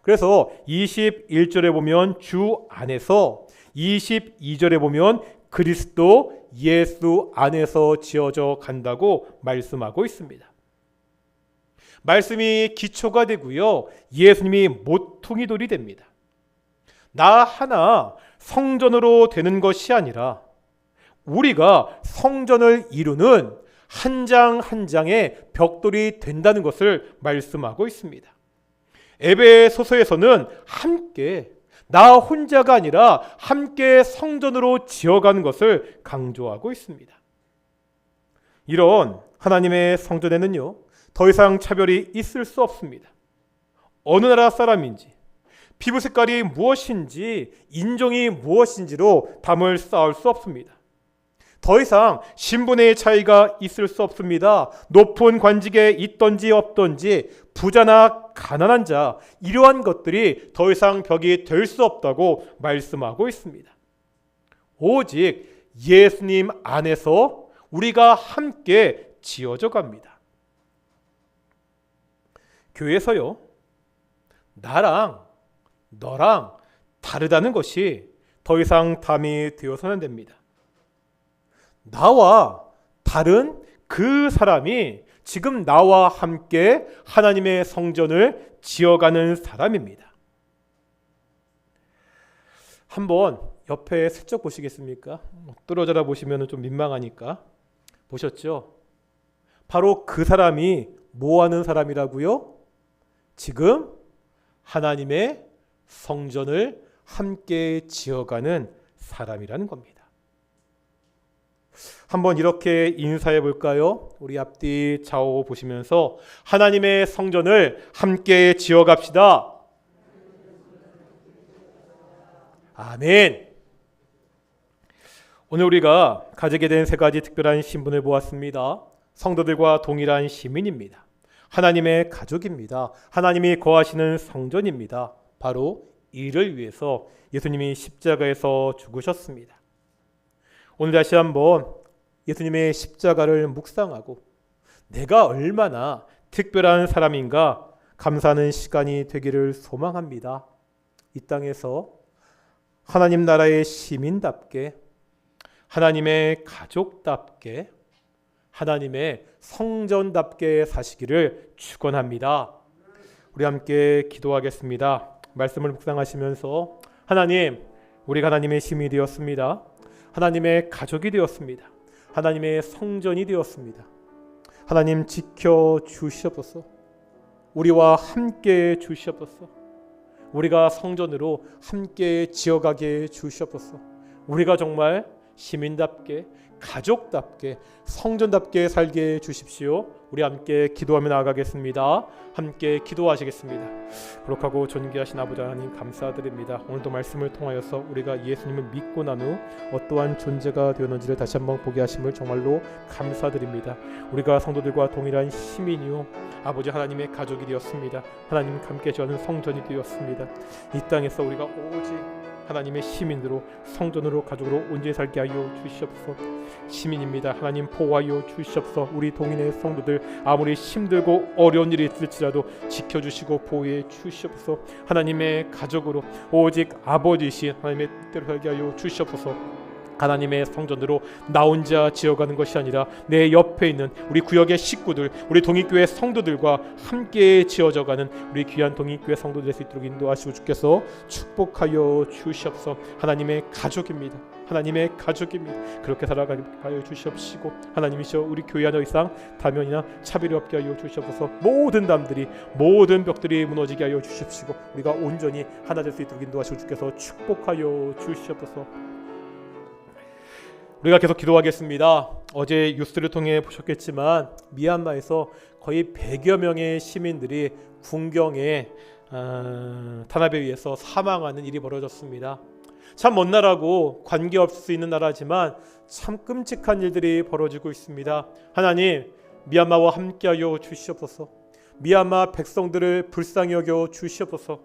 Speaker 1: 그래서 21절에 보면 주 안에서, 22절에 보면 그리스도 예수 안에서 지어져 간다고 말씀하고 있습니다. 말씀이 기초가 되고요, 예수님이 모퉁이 돌이 됩니다. 나 하나 성전으로 되는 것이 아니라 우리가 성전을 이루는 한 장 한 장의 벽돌이 된다는 것을 말씀하고 있습니다. 에베소서에서는 함께, 나 혼자가 아니라 함께 성전으로 지어가는 것을 강조하고 있습니다. 이런 하나님의 성전에는요, 더 이상 차별이 있을 수 없습니다. 어느 나라 사람인지, 피부 색깔이 무엇인지, 인종이 무엇인지로 담을 쌓을 수 없습니다. 더 이상 신분의 차이가 있을 수 없습니다. 높은 관직에 있던지 없던지, 부자나 가난한 자, 이러한 것들이 더 이상 벽이 될 수 없다고 말씀하고 있습니다. 오직 예수님 안에서 우리가 함께 지어져 갑니다. 교회에서요, 나랑 너랑 다르다는 것이 더 이상 담이 되어서는 안 됩니다. 나와 다른 그 사람이 지금 나와 함께 하나님의 성전을 지어가는 사람입니다. 한번 옆에 슬쩍 보시겠습니까? 떨어져라 보시면 좀 민망하니까. 보셨죠? 바로 그 사람이 뭐 하는 사람이라고요? 지금 하나님의 성전을 함께 지어가는 사람이라는 겁니다. 한번 이렇게 인사해 볼까요? 우리 앞뒤 좌우 보시면서 하나님의 성전을 함께 지어갑시다. 아멘. 오늘 우리가 가지게 된 세 가지 특별한 신분을 보았습니다. 성도들과 동일한 시민입니다. 하나님의 가족입니다. 하나님이 거하시는 성전입니다. 바로 이를 위해서 예수님이 십자가에서 죽으셨습니다. 오늘 다시 한번 예수님의 십자가를 묵상하고 내가 얼마나 특별한 사람인가 감사하는 시간이 되기를 소망합니다. 이 땅에서 하나님 나라의 시민답게, 하나님의 가족답게, 하나님의 성전답게 사시기를 축원합니다. 우리 함께 기도하겠습니다. 말씀을 묵상하시면서 하나님, 우리가 하나님의 시민이 되었습니다. 하나님의 가족이 되었습니다. 하나님의 성전이 되었습니다. 하나님 지켜 주시옵소서. 우리와 함께 주시옵소서. 우리가 성전으로 함께 지어가게 주시옵소서. 우리가 정말 시민답게, 가족답게, 성전답게 살게 주십시오. 우리 함께 기도하며 나아가겠습니다. 함께 기도하시겠습니다. 거룩하고 존귀하신 아버지 하나님 감사드립니다. 오늘도 말씀을 통하여서 우리가 예수님을 믿고 난 후 어떠한 존재가 되었는지를 다시 한번 보게 하심을 정말로 감사드립니다. 우리가 성도들과 동일한 시민이요 아버지 하나님의 가족이 되었습니다. 하나님과 함께 저는 성전이 되었습니다. 이 땅에서 우리가 오직 하나님의 시민으로 성전으로 가족으로 온전히 살게 하여 주시옵소서. 시민입니다. 하나님 보호하여 주시옵소서. 우리 동인의 성도들 아무리 힘들고 어려운 일이 있을지라도 지켜주시고 보호해 주시옵소서. 하나님의 가족으로 오직 아버지이신 하나님의 뜻대로 살게 하여 주시옵소서. 하나님의 성전으로 나 혼자 지어가는 것이 아니라 내 옆에 있는 우리 구역의 식구들, 우리 동익교회 성도들과 함께 지어져가는 우리 귀한 동익교회 성도들 될 수 있도록 인도하시고 주께서 축복하여 주시옵소서. 하나님의 가족입니다. 하나님의 가족입니다. 그렇게 살아가게 하여 주시옵시고 하나님이시여 우리 교회 안에 이상 다면이나 차별이 없게 하여 주시옵소서. 모든 담들이 모든 벽들이 무너지게 하여 주십시고 우리가 온전히 하나 될 수 있도록 인도하시고 주께서 축복하여 주시옵소서. 우리가 계속 기도하겠습니다. 어제 뉴스를 통해 보셨겠지만 미얀마에서 거의 100여 명의 시민들이 군경에 탄압에 의해서 사망하는 일이 벌어졌습니다. 참 먼 나라고 관계없을 수 있는 나라지만 참 끔찍한 일들이 벌어지고 있습니다. 하나님 미얀마와 함께하여 주시옵소서. 미얀마 백성들을 불쌍히 여겨 주시옵소서.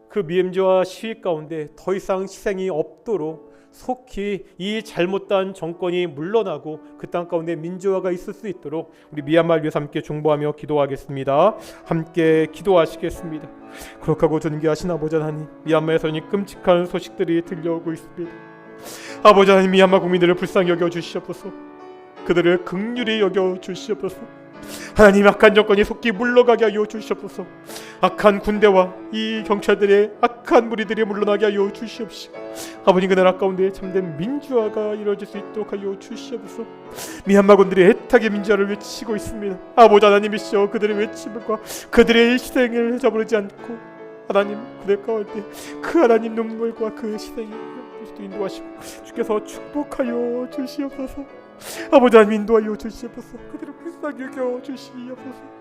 Speaker 1: 그 미엠지와 시위 가운데 더 이상 희생이 없도록 속히 이 잘못된 정권이 물러나고 그 땅 가운데 민주화가 있을 수 있도록 우리 미얀마를 위해서 함께 중보하며 기도하겠습니다. 함께 기도하시겠습니다. 거룩하고 존귀하신 아버지 하나님, 미얀마에서는 이 끔찍한 소식들이 들려오고 있습니다. 아버지 하나님, 미얀마 국민들을 불쌍히 여겨 주시옵소서. 그들을 긍휼히 여겨 주시옵소서. 하나님, 악한 정권이 속히 물러가게 하여 주시옵소서. 악한 군대와 이 경찰들의 악한 무리들이 물러나게 하여 주시옵시고 아버님, 그 나라 가운데 참된 민주화가 이루어질 수 있도록 하여 주시옵소서. 미얀마 군들이 애타게 민주화를 외치고 있습니다. 아버지 하나님이시여, 그들의 외침과 그들의 희생을 저버리지 않고 하나님, 그들 가운데 그 하나님 눈물과 그 희생이 인도하시고 주께서 축복하여 주시옵소서. 아버지 하나님, 인도하여 주시옵소서. 그들을 불쌍히 여겨 주시옵소서.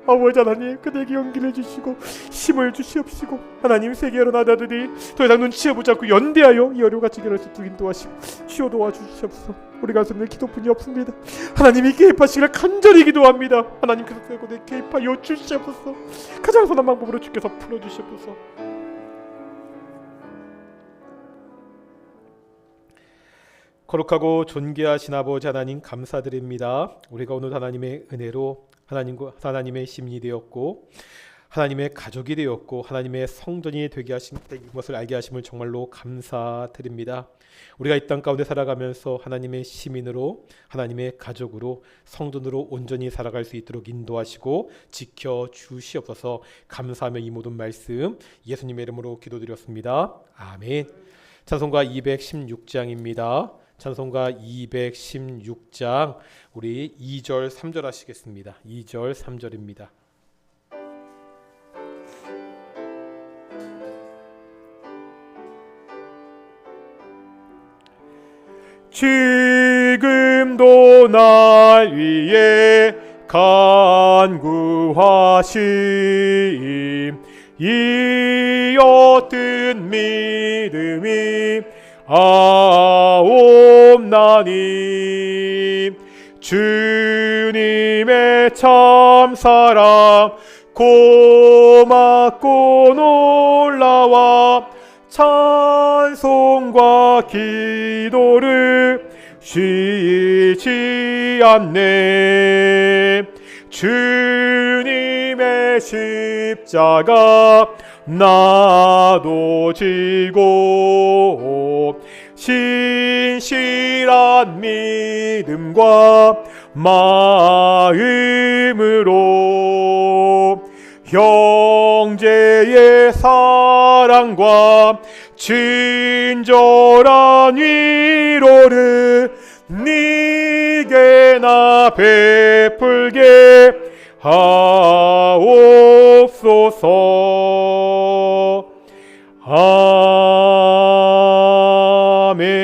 Speaker 1: 아버지 하나님, 그들에게 용기를 주시고 힘을 주시옵시고 하나님, 세계 여러 나라들이 더 이상 눈치에 보지 않고 연대하여 이 어려움과 해결할 수 있도록 인도하시고 주여 도와주시옵소서. 우리가 손에 기도뿐이 없습니다. 하나님이 개입하시기를 간절히 기도합니다. 하나님, 그 속에 개입하여 주시옵소서. 가장 선한 방법으로 주께서 풀어주시옵소서. 거룩하고 존귀하신 아버지 하나님, 감사드립니다. 우리가 오늘 하나님의 은혜로 하나님의 시민이 되었고 하나님의 가족이 되었고 하나님의 성전이 되게 하신 것을 알게 하심을 정말로 감사드립니다. 우리가 이 땅 가운데 살아가면서 하나님의 시민으로, 하나님의 가족으로, 성전으로 온전히 살아갈 수 있도록 인도하시고 지켜주시옵소서. 감사하며 이 모든 말씀 예수님의 이름으로 기도드렸습니다. 아멘. 찬송가 216장입니다. 찬송가 216장 우리 2절 3절 하시겠습니다. 2절 3절입니다. 지금도 날 위해 간구하심 이 어떤 믿음이 아옵나니 주님의 참사랑 고맙고 놀라와 찬송과 기도를 쉬지 않네. 주님의 십자가 나도 지고 신실한 믿음과 마음으로 형제의 사랑과 친절한 위로를 네게나 베풀게 하옵소서. 아멘.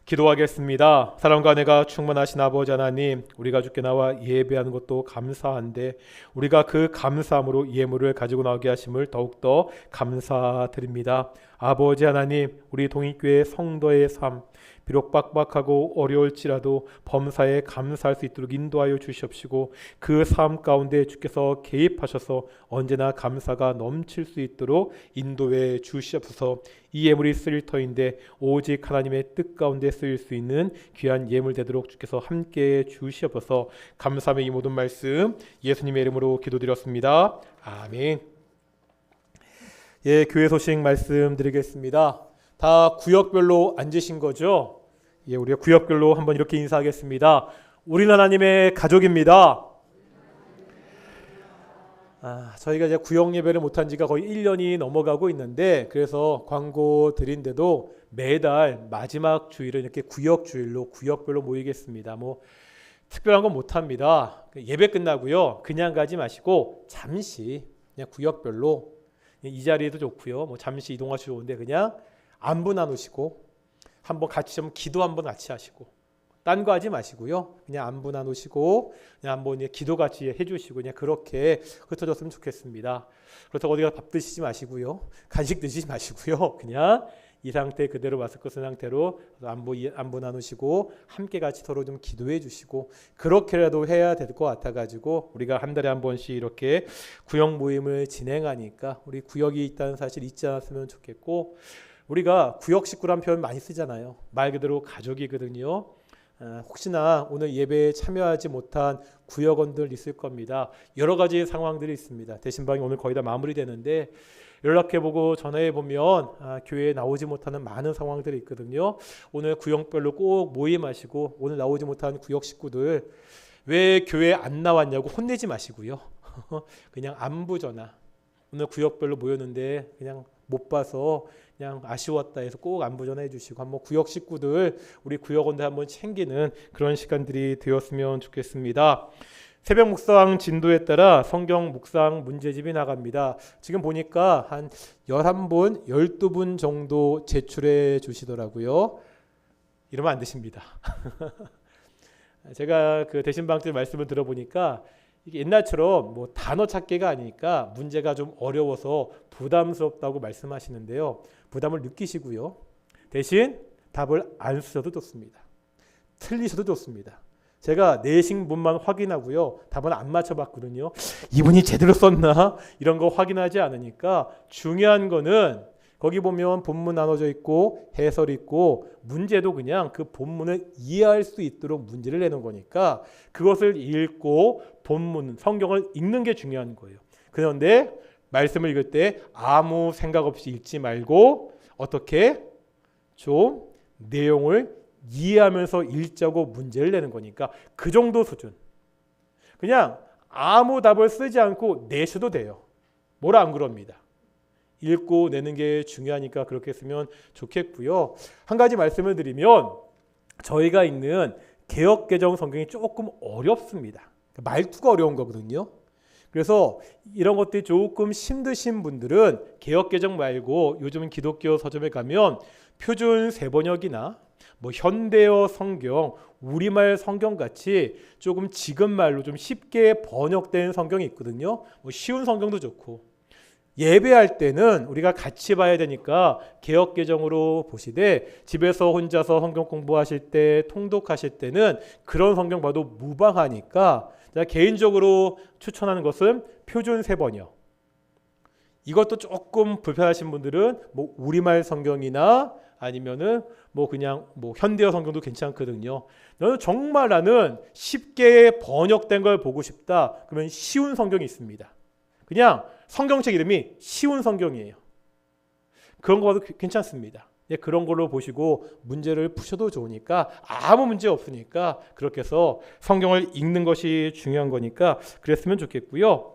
Speaker 1: 기도하겠습니다. 사랑과 은혜가 충만하신 아버지 하나님, 우리가 주께 나와 예배하는 것도 감사한데 우리가 그 감사함으로 예물을 가지고 나오게 하심을 더욱더 감사드립니다. 아버지 하나님, 우리 동익교회 성도의 삶 비록 빡빡하고 어려울지라도 범사에 감사할 수 있도록 인도하여 주시옵시고 그 삶 가운데 주께서 개입하셔서 언제나 감사가 넘칠 수 있도록 인도해 주시옵소서. 이 예물이 쓰일 터인데 오직 하나님의 뜻 가운데 쓰일 수 있는 귀한 예물 되도록 주께서 함께해 주시옵소서. 감사함의 이 모든 말씀 예수님의 이름으로 기도드렸습니다. 아멘. 예, 교회 소식 말씀드리겠습니다. 다 구역별로 앉으신 거죠? 예, 우리가 구역별로 한번 이렇게 인사하겠습니다. 우리는 하나님의 가족입니다. 저희가 이제 구역 예배를 못한 지가 거의 1년이 넘어가고 있는데 그래서 광고 드린데도 매달 마지막 주일은 이렇게 구역 주일로 구역별로 모이겠습니다. 뭐 특별한 건 못합니다. 예배 끝나고요. 그냥 가지 마시고 잠시 그냥 구역별로 이 자리에도 좋고요. 뭐 잠시 이동하셔도 좋은데 그냥 안부 나누시고 한번 같이 좀 기도 한번 같이 하시고 딴 거 하지 마시고요. 그냥 안부 나누시고 그냥 한번 기도 같이 해주시고 그냥 그렇게 흩어졌으면 좋겠습니다. 그렇다고 어디 가서 밥 드시지 마시고요. 간식 드시지 마시고요. 그냥 이 상태 그대로 마스크 쓴 상태로 안부 나누시고 함께 같이 서로 좀 기도해 주시고 그렇게라도 해야 될 것 같아가지고 우리가 한 달에 한 번씩 이렇게 구역 모임을 진행하니까 우리 구역이 있다는 사실 잊지 않았으면 좋겠고 우리가 구역 식구란 표현 많이 쓰잖아요. 말 그대로 가족이거든요. 혹시나 오늘 예배에 참여하지 못한 구역원들 있을 겁니다. 여러 가지 상황들이 있습니다. 대신방이 오늘 거의 다 마무리되는데 연락해보고 전화해보면 교회에 나오지 못하는 많은 상황들이 있거든요. 오늘 구역별로 꼭 모임하시고 오늘 나오지 못한 구역 식구들 왜 교회에 안 나왔냐고 혼내지 마시고요. 그냥 안부 전화. 오늘 구역별로 모였는데 그냥 못 봐서 그냥 아쉬웠다 해서 꼭 안부 전화해 주시고 한번 구역 식구들 우리 구역원들 한번 챙기는 그런 시간들이 되었으면 좋겠습니다. 새벽 묵상 진도에 따라 성경 묵상 문제집이 나갑니다. 지금 보니까 한 11분, 12분 정도 제출해 주시더라고요. 이러면 안 되십니다. 제가 그 대신방 때 말씀을 들어보니까 이게 옛날처럼 뭐 단어 찾기가 아니니까 문제가 좀 어려워서 부담스럽다고 말씀하시는데요. 부담을 느끼시고요. 대신 답을 안 쓰셔도 좋습니다. 틀리셔도 좋습니다. 제가 내신문만 확인하고요. 답은 안 맞춰봤거든요. 이분이 제대로 썼나? 이런 거 확인하지 않으니까 중요한 거는 거기 보면 본문 나눠져 있고 해설이 있고 문제도 그냥 그 본문을 이해할 수 있도록 문제를 내는 거니까 그것을 읽고 본문, 성경을 읽는 게 중요한 거예요. 그런데 말씀을 읽을 때 아무 생각 없이 읽지 말고 어떻게 좀 내용을 이해하면서 읽자고 문제를 내는 거니까 그 정도 수준. 그냥 아무 답을 쓰지 않고 내셔도 돼요. 뭐라 안 그럽니다. 읽고 내는 게 중요하니까 그렇게 쓰면 좋겠고요. 한 가지 말씀을 드리면 저희가 읽는 개역개정 성경이 조금 어렵습니다. 말투가 어려운 거거든요. 그래서 이런 것들이 조금 힘드신 분들은 개역개정 말고 요즘은 기독교 서점에 가면 표준 세번역이나 뭐 현대어 성경, 우리말 성경 같이 조금 지금 말로 좀 쉽게 번역된 성경이 있거든요. 뭐 쉬운 성경도 좋고, 예배할 때는 우리가 같이 봐야 되니까 개역개정으로 보시되, 집에서 혼자서 성경 공부하실 때, 통독하실 때는 그런 성경 봐도 무방하니까 제가 개인적으로 추천하는 것은 표준 세번역. 이것도 조금 불편하신 분들은 뭐 우리말 성경이나 아니면은 뭐 그냥 뭐 현대어 성경도 괜찮거든요. 나는 쉽게 번역된 걸 보고 싶다. 그러면 쉬운 성경이 있습니다. 그냥 성경책 이름이 쉬운 성경이에요. 그런 거 봐도 괜찮습니다. 그런 걸로 보시고 문제를 푸셔도 좋으니까, 아무 문제 없으니까 그렇게 해서 성경을 읽는 것이 중요한 거니까 그랬으면 좋겠고요.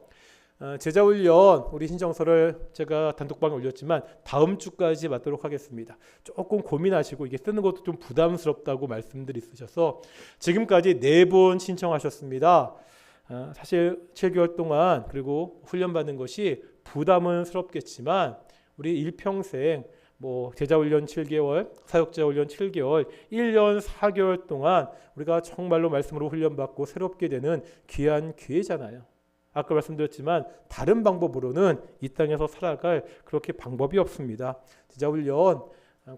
Speaker 1: 제자훈련 우리 신청서를 제가 단톡방에 올렸지만 다음 주까지 맞도록 하겠습니다. 조금 고민하시고 이게 쓰는 것도 좀 부담스럽다고 말씀들이 있으셔서 지금까지 4분 신청하셨습니다. 사실 7개월 동안 그리고 훈련받는 것이 부담은 스럽겠지만 우리 일평생 뭐 제자훈련 7개월, 사역자훈련 7개월, 1년 4개월 동안 우리가 정말로 말씀으로 훈련받고 새롭게 되는 귀한 기회잖아요. 아까 말씀드렸지만 다른 방법으로는 이 땅에서 살아갈 그렇게 방법이 없습니다. 제자훈련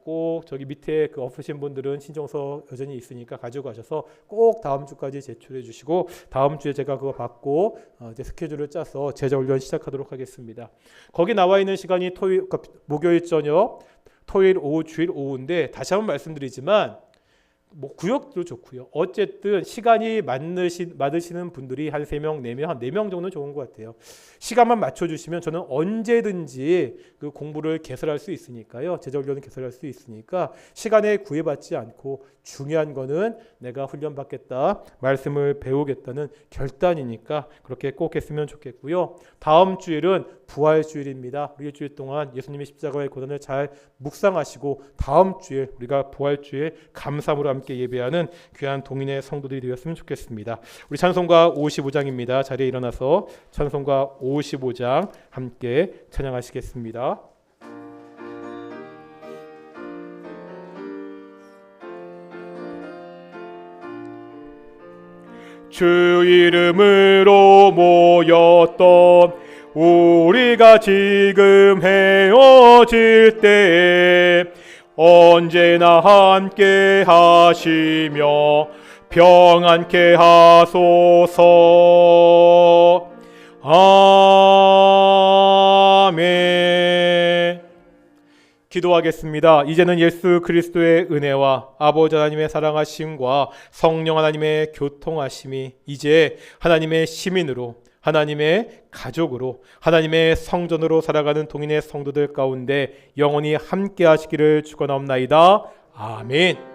Speaker 1: 꼭 저기 밑에 그 없으신 분들은 신청서 여전히 있으니까 가져가셔서 꼭 다음 주까지 제출해 주시고, 다음 주에 제가 그거 받고 이제 스케줄을 짜서 제자훈련 시작하도록 하겠습니다. 거기 나와 있는 시간이 목요일 저녁, 토요일 오후, 주일 오후인데 다시 한번 말씀드리지만 뭐 구역도 좋고요. 어쨌든 시간이 맞으시는 분들이 한 3명, 4명, 한 4명 정도는 좋은 것 같아요. 시간만 맞춰주시면 저는 언제든지 그 공부를 개설할 수 있으니까요. 제자훈련을 개설할 수 있으니까 시간에 구애받지 않고, 중요한 거는 내가 훈련받겠다, 말씀을 배우겠다는 결단이니까 그렇게 꼭 했으면 좋겠고요. 다음 주일은 부활주일입니다. 우리 일주일 동안 예수님의 십자가의 고난을 잘 묵상하시고 다음 주일 우리가 부활주일 감사함으로 함께 예배하는 귀한 동인의 성도들이 되었으면 좋겠습니다. 우리 찬송가 55장입니다. 자리에 일어나서 찬송가 55장 함께 찬양하시겠습니다. 주 이름으로 모였던 우리가 지금 헤어질 때에 언제나 함께 하시며 평안케 하소서. 아멘. 기도하겠습니다. 이제는 예수 그리스도의 은혜와 아버지 하나님의 사랑하심과 성령 하나님의 교통하심이 이제 하나님의 시민으로, 하나님의 가족으로, 하나님의 성전으로 살아가는 동인의 성도들 가운데 영원히 함께 하시기를 축원하옵나이다. 아멘.